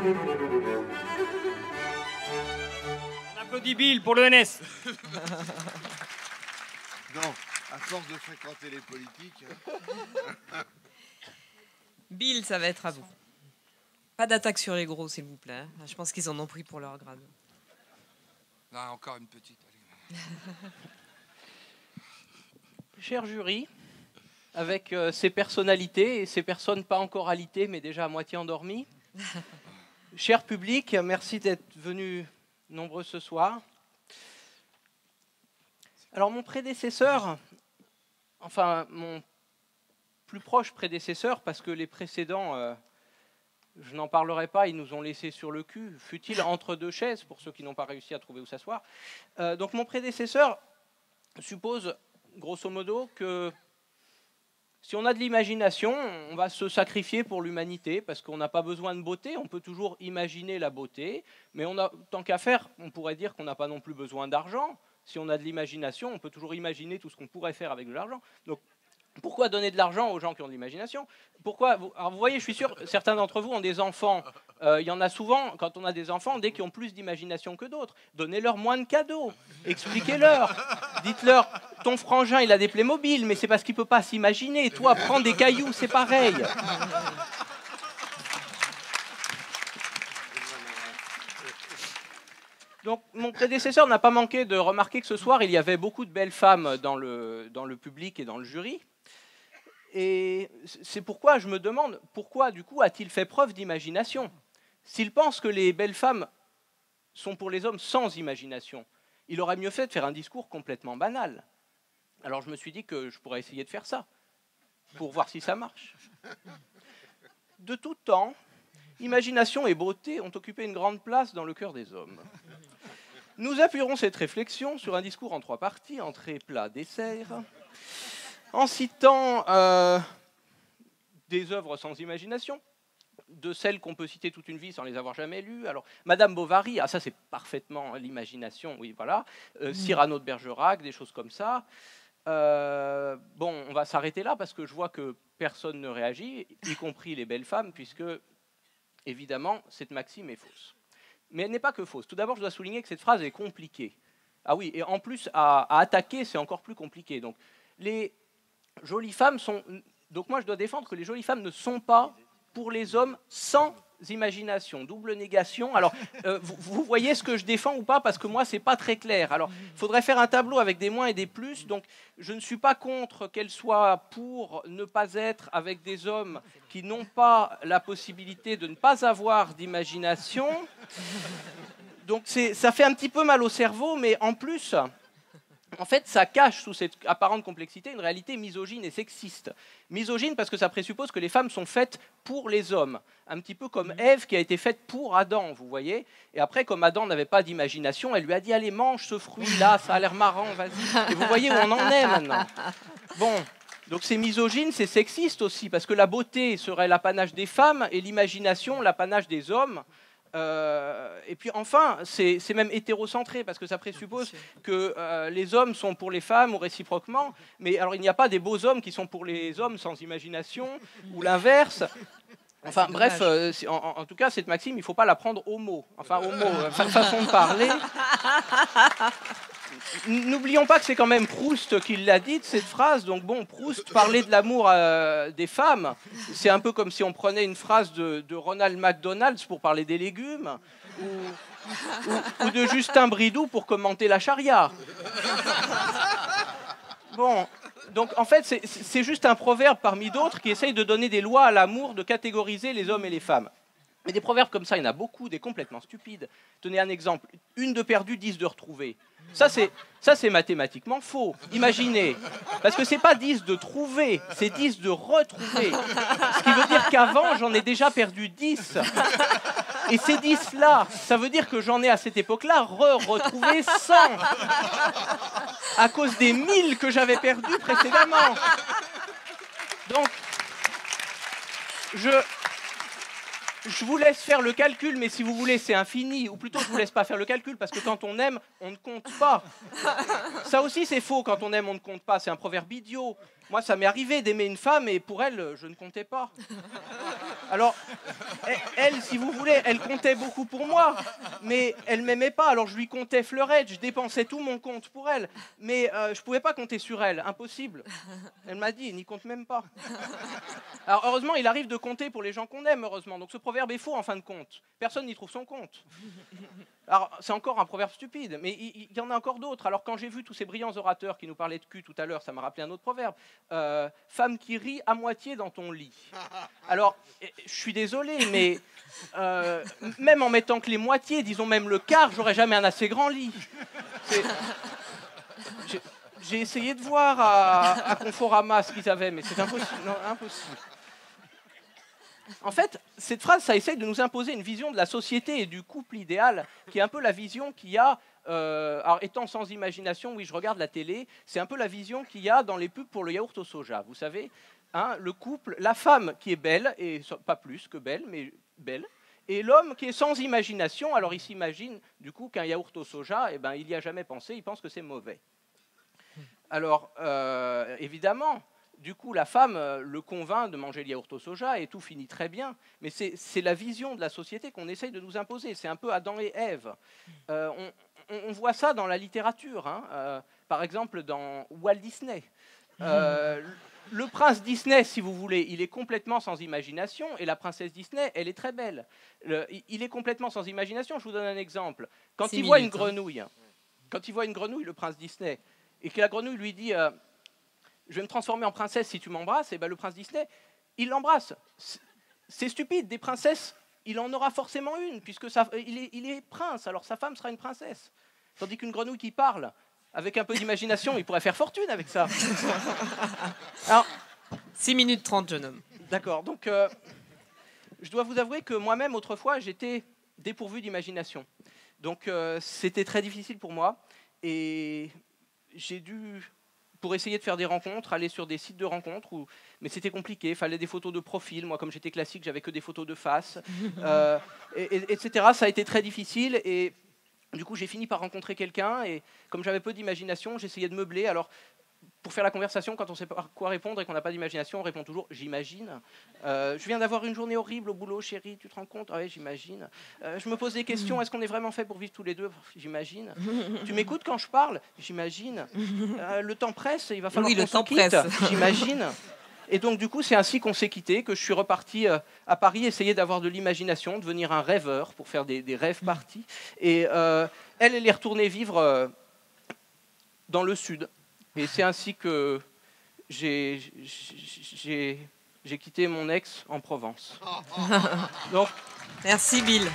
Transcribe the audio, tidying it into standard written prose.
On applaudit Bill pour le NS. Non, à force de fréquenter les politiques. Bill, ça va être à vous. Pas d'attaque sur les gros, s'il vous plaît. Je pense qu'ils en ont pris pour leur grade. Là, encore une petite. Allez. Cher jury, avec ces personnalités et ces personnes pas encore alitées, mais déjà à moitié endormies. Cher public, merci d'être venus nombreux ce soir. Alors mon prédécesseur, enfin mon plus proche prédécesseur, parce que les précédents, je n'en parlerai pas, ils nous ont laissés sur le cul, fut-il entre deux chaises, pour ceux qui n'ont pas réussi à trouver où s'asseoir. Donc mon prédécesseur suppose, grosso modo, que si on a de l'imagination, on va se sacrifier pour l'humanité, parce qu'on n'a pas besoin de beauté, on peut toujours imaginer la beauté, mais tant qu'à faire, on pourrait dire qu'on n'a pas non plus besoin d'argent. Si on a de l'imagination, on peut toujours imaginer tout ce qu'on pourrait faire avec de l'argent. Donc, pourquoi donner de l'argent aux gens qui ont de l'imagination? Pourquoi Alors, vous voyez, je suis sûr, certains d'entre vous ont des enfants. Il y en a souvent, quand on a des enfants, dès qu'ils ont plus d'imagination que d'autres. Donnez-leur moins de cadeaux. Expliquez-leur. Dites-leur, ton frangin, il a des Playmobil, mais c'est parce qu'il ne peut pas s'imaginer. Toi, prends des cailloux, c'est pareil. Donc, mon prédécesseur n'a pas manqué de remarquer que ce soir, il y avait beaucoup de belles femmes dans le public et dans le jury. Et c'est pourquoi je me demande, pourquoi, du coup, a-t-il fait preuve d'imagination? S'il pense que les belles femmes sont pour les hommes sans imagination, il aurait mieux fait de faire un discours complètement banal. Alors, je me suis dit que je pourrais essayer de faire ça, pour voir si ça marche. De tout temps, imagination et beauté ont occupé une grande place dans le cœur des hommes. Nous appuierons cette réflexion sur un discours en 3 parties, entrée, plat, dessert, en citant des œuvres sans imagination, de celles qu'on peut citer toute une vie sans les avoir jamais lues. Alors, Madame Bovary, ça c'est parfaitement l'imagination, oui, voilà. Cyrano de Bergerac, des choses comme ça. Bon, on va s'arrêter là parce que je vois que personne ne réagit, y compris les belles femmes, puisque, évidemment, cette maxime est fausse. Mais elle n'est pas que fausse. Tout d'abord, je dois souligner que cette phrase est compliquée. Ah oui, et en plus, à attaquer, c'est encore plus compliqué. Donc, les jolies femmes sont... Donc moi, je dois défendre que les jolies femmes ne sont pas pour les hommes sans imagination. Double négation. Alors, vous voyez ce que je défends ou pas? Parce que moi, c'est pas très clair. Alors, il faudrait faire un tableau avec des moins et des plus. Donc, je ne suis pas contre qu'elle soit pour ne pas être avec des hommes qui n'ont pas la possibilité de ne pas avoir d'imagination. Donc, ça fait un petit peu mal au cerveau, mais en plus... En fait, ça cache sous cette apparente complexité une réalité misogyne et sexiste. Misogyne parce que ça présuppose que les femmes sont faites pour les hommes. Un petit peu comme Ève qui a été faite pour Adam, vous voyez. Et après, comme Adam n'avait pas d'imagination, elle lui a dit « Allez, mange ce fruit-là, ça a l'air marrant, vas-y. » Et vous voyez où on en est maintenant. Bon, donc c'est misogyne, c'est sexiste aussi, parce que la beauté serait l'apanage des femmes et l'imagination l'apanage des hommes. Et puis enfin, c'est même hétérocentré parce que ça présuppose que les hommes sont pour les femmes ou réciproquement. Mais alors il n'y a pas des beaux hommes qui sont pour les hommes sans imagination ou l'inverse. Enfin bref, en tout cas cette maxime, il ne faut pas la prendre au mot. Enfin au mot, façon de parler. N'oublions pas que c'est quand même Proust qui l'a dite, cette phrase. Donc bon, Proust parlait de l'amour des femmes. C'est un peu comme si on prenait une phrase de Ronald McDonald pour parler des légumes, ou de Justin Bridou pour commenter la charia. Bon, donc en fait, c'est juste un proverbe parmi d'autres qui essaye de donner des lois à l'amour, de catégoriser les hommes et les femmes. Mais des proverbes comme ça, il y en a beaucoup, des complètement stupides. Tenez un exemple. 1 de perdu, 10 de retrouvé. Ça, c'est mathématiquement faux. Imaginez. Parce que c'est pas 10 de trouver, c'est 10 de retrouver. Ce qui veut dire qu'avant, j'en ai déjà perdu 10. Et ces 10-là, ça veut dire que j'en ai à cette époque-là retrouvé 100. À cause des 1000 que j'avais perdus précédemment. Donc, je vous laisse faire le calcul, mais si vous voulez, c'est infini. Ou plutôt, je vous laisse pas faire le calcul, parce que quand on aime, on ne compte pas. Ça aussi, c'est faux. Quand on aime, on ne compte pas. C'est un proverbe idiot. Moi, ça m'est arrivé d'aimer une femme, et pour elle, je ne comptais pas. Alors, elle, si vous voulez, elle comptait beaucoup pour moi, mais elle m'aimait pas. Alors je lui comptais fleurette, je dépensais tout mon compte pour elle, mais je pouvais pas compter sur elle, impossible. Elle m'a dit, n'y compte même pas. Alors heureusement, il arrive de compter pour les gens qu'on aime, heureusement. Donc ce proverbe est faux en fin de compte. Personne n'y trouve son compte. Alors c'est encore un proverbe stupide, mais il y en a encore d'autres. Alors quand j'ai vu tous ces brillants orateurs qui nous parlaient de cul tout à l'heure, ça m'a rappelé un autre proverbe. Femme qui rit à moitié dans ton lit. Alors, je suis désolé, mais même en mettant que les moitiés, disons même le quart, j'aurais jamais un assez grand lit. J'ai essayé de voir à Conforama ce qu'ils avaient, mais c'est impossible. Non, impossible. En fait, cette phrase, ça essaye de nous imposer une vision de la société et du couple idéal, qui est un peu la vision qu'il y a, alors étant sans imagination, oui, je regarde la télé, c'est un peu la vision qu'il y a dans les pubs pour le yaourt au soja, vous savez, hein, le couple, la femme qui est belle, et pas plus que belle, mais belle, et l'homme qui est sans imagination, alors il s'imagine du coup qu'un yaourt au soja, eh ben, il n'y a jamais pensé, il pense que c'est mauvais. Alors, évidemment, du coup, la femme le convainc de manger le yaourt au soja et tout finit très bien. Mais c'est la vision de la société qu'on essaye de nous imposer. C'est un peu Adam et Ève. On voit ça dans la littérature. Hein. Par exemple, dans Walt Disney. Le prince Disney, si vous voulez, il est complètement sans imagination. Et la princesse Disney, elle est très belle. Il est complètement sans imagination. Je vous donne un exemple. Quand il voit une grenouille, le prince Disney, et que la grenouille lui dit... je vais me transformer en princesse si tu m'embrasses, et ben le prince Disney, il l'embrasse. C'est stupide, des princesses, il en aura forcément une, puisque il est prince, alors sa femme sera une princesse. Tandis qu'une grenouille qui parle, avec un peu d'imagination, il pourrait faire fortune avec ça. Alors, 6 minutes 30, jeune homme. D'accord, donc je dois vous avouer que moi-même, autrefois, j'étais dépourvu d'imagination. Donc c'était très difficile pour moi, et j'ai dû... pour essayer de faire des rencontres, aller sur des sites de rencontres, mais c'était compliqué, il fallait des photos de profil, moi comme j'étais classique, j'avais que des photos de face, etc. Ça a été très difficile, et du coup j'ai fini par rencontrer quelqu'un, et comme j'avais peu d'imagination, j'essayais de meubler. Alors pour faire la conversation, quand on ne sait pas quoi répondre et qu'on n'a pas d'imagination, on répond toujours « j'imagine ». Je viens d'avoir une journée horrible au boulot, chérie, tu te rends compte? Ah ouais, j'imagine. Je me pose des questions, est-ce qu'on est vraiment fait pour vivre tous les deux? J'imagine. Tu m'écoutes quand je parle? J'imagine. Le temps presse, il va falloir qu'on se quitte. J'imagine. Et donc du coup, c'est ainsi qu'on s'est quitté, que je suis reparti à Paris, essayer d'avoir de l'imagination, devenir un rêveur pour faire des rêves parties. Et elle est retournée vivre dans le sud. Et c'est ainsi que j'ai quitté mon ex en Provence. Donc, merci Bill.